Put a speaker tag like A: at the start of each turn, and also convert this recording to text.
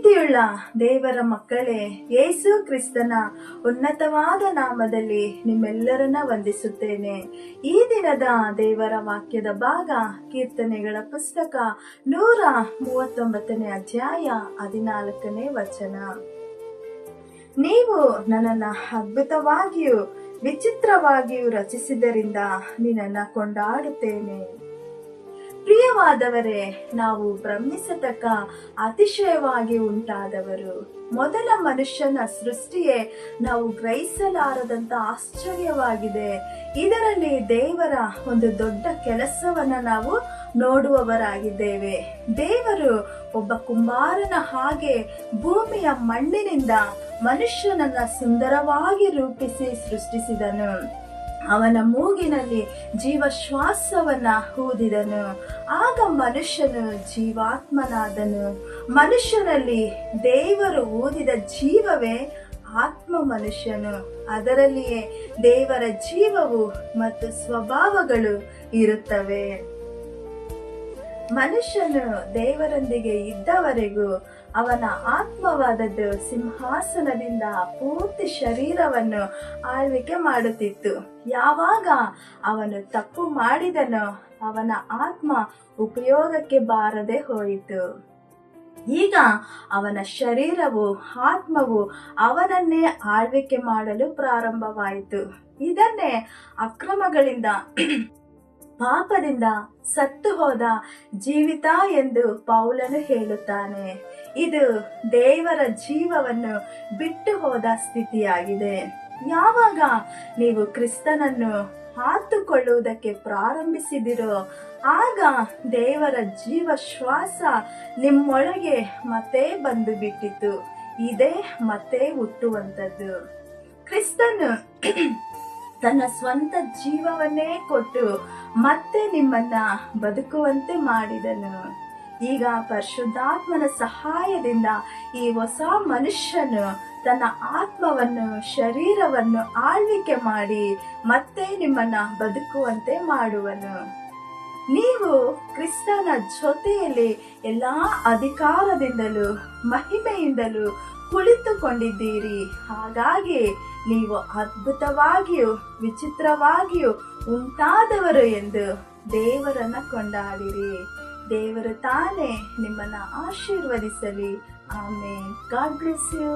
A: ಪ್ರೀತಿಯುಳ್ಳ ದೇವರ ಮಕ್ಕಳೇ, ಯೇಸು ಕ್ರಿಸ್ತನ ಉನ್ನತವಾದ ನಾಮದಲ್ಲಿ ನಿಮ್ಮೆಲ್ಲರನ್ನ ವಂದಿಸುತ್ತೇನೆ. ಈ ದಿನದ ದೇವರ ವಾಕ್ಯದ ಭಾಗ ಕೀರ್ತನೆಗಳ ಪುಸ್ತಕ 139ನೇ ಅಧ್ಯಾಯ 14ನೇ ವಚನ. ನೀವು ನನ್ನನ್ನು ಅದ್ಭುತವಾಗಿಯೂ ವಿಚಿತ್ರವಾಗಿಯೂ ರಚಿಸಿದ್ದರಿಂದ ನಿನ್ನನ್ನ ಕೊಂಡಾಡುತ್ತೇನೆ. ಪ್ರಿಯವಾದವರೇ, ನಾವು ಭ್ರಮಿಸತಕ್ಕ ಅತಿಶಯವಾಗಿ ಉಂಟಾದವರು. ಮೊದಲ ಮನುಷ್ಯನ ಸೃಷ್ಟಿಯೇ ನಾವು ಗ್ರಹಿಸಲಾರದಂತ ಆಶ್ಚರ್ಯವಾಗಿದೆ. ಇದರಲ್ಲಿ ದೇವರ ಒಂದು ದೊಡ್ಡ ಕೆಲಸವನ್ನ ನಾವು ನೋಡುವವರಾಗಿದ್ದೇವೆ. ದೇವರು ಒಬ್ಬ ಕುಂಬಾರನ ಹಾಗೆ ಭೂಮಿಯ ಮಣ್ಣಿನಿಂದ ಮನುಷ್ಯನನ್ನ ಸುಂದರವಾಗಿ ರೂಪಿಸಿ ಸೃಷ್ಟಿಸಿದನು. ಅವನ ಮೂಗಿನಲ್ಲಿ ಜೀವಶ್ವಾಸವನ್ನ ಊದಿದನು. ಆಗ ಮನುಷ್ಯನು ಜೀವಾತ್ಮನಾದನು. ಮನುಷ್ಯನಲ್ಲಿ ದೇವರು ಊದಿದ ಜೀವವೇ ಆತ್ಮ ಮನುಷ್ಯನು. ಅದರಲ್ಲಿಯೇ ದೇವರ ಜೀವವು ಮತ್ತು ಸ್ವಭಾವಗಳು ಇರುತ್ತವೆ. ಮನುಷ್ಯನು ದೇವರೊಂದಿಗೆ ಇದ್ದವರೆಗೂ ಅವನ ಆತ್ಮವಾದದ್ದು ಸಿಂಹಾಸನದಿಂದ ಪೂರ್ತಿ ಶರೀರವನ್ನು ಆಳ್ವಿಕೆ ಮಾಡುತ್ತಿತ್ತು. ಯಾವಾಗ ಅವನು ತಪ್ಪು ಮಾಡಿದನೋ ಅವನ ಆತ್ಮ ಉಪಯೋಗಕ್ಕೆ ಬಾರದೆ ಹೋಯಿತು. ಈಗ ಅವನ ಶರೀರವು ಆತ್ಮವು ಅವನನ್ನೇ ಆಳ್ವಿಕೆ ಮಾಡಲು ಪ್ರಾರಂಭವಾಯಿತು. ಇದನ್ನೇ ಅಕ್ರಮಗಳಿಂದ ಪಾಪದಿಂದ ಸತ್ತು ಹೋದ ಜೀವಿತ ಎಂದು ಪೌಲನು ಹೇಳುತ್ತಾನೆ. ಇದು ದೇವರ ಜೀವವನ್ನು ಬಿಟ್ಟು ಹೋದ ಸ್ಥಿತಿಯಾಗಿದೆ. ಯಾವಾಗ ನೀವು ಕ್ರಿಸ್ತನನ್ನು ಆತುಕೊಳ್ಳುವುದಕ್ಕೆ ಪ್ರಾರಂಭಿಸಿದಿರೋ ಆಗ ದೇವರ ಜೀವ ಶ್ವಾಸ ನಿಮ್ಮೊಳಗೆ ಮತ್ತೆ ಬಂದು ಬಿಟ್ಟಿತು. ಇದೇ ಮತ್ತೆ ಹುಟ್ಟುವಂಥದ್ದು. ಕ್ರಿಸ್ತನು ತನ್ನ ಸ್ವಂತ ಜೀವವನ್ನೇ ಕೊಟ್ಟು ಮತ್ತೆ ನಿಮ್ಮನ್ನ ಬದುಕುವಂತೆ ಮಾಡಿದನು. ಈಗ ಪರಿಶುದ್ಧಾತ್ಮನ ಸಹಾಯದಿಂದ ಈ ಹೊಸ ಮನುಷ್ಯನು ತನ್ನ ಆತ್ಮವನ್ನು ಶರೀರವನ್ನು ಆಳ್ವಿಕೆ ಮಾಡಿ ಮತ್ತೆ ನಿಮ್ಮನ್ನ ಬದುಕುವಂತೆ ಮಾಡುವನು. ನೀವು ಕ್ರಿಸ್ತನ ಜೊತೆಯಲ್ಲಿ ಎಲ್ಲಾ ಅಧಿಕಾರದಿಂದಲೂ ಮಹಿಮೆಯಿಂದಲೂ ಕುಳಿತುಕೊಂಡಿದ್ದೀರಿ. ಹಾಗಾಗಿ ನೀವು ಅದ್ಭುತವಾಗಿಯೂ ವಿಚಿತ್ರವಾಗಿಯೂ ಉಂಟಾದವರು ಎಂದು ದೇವರನ್ನ ಕೊಂಡಾಡಿರಿ. ದೇವರು ತಾನೇ ನಿಮ್ಮನ್ನ ಆಶೀರ್ವದಿಸಲಿ. ಆಮೇನ್. God bless you.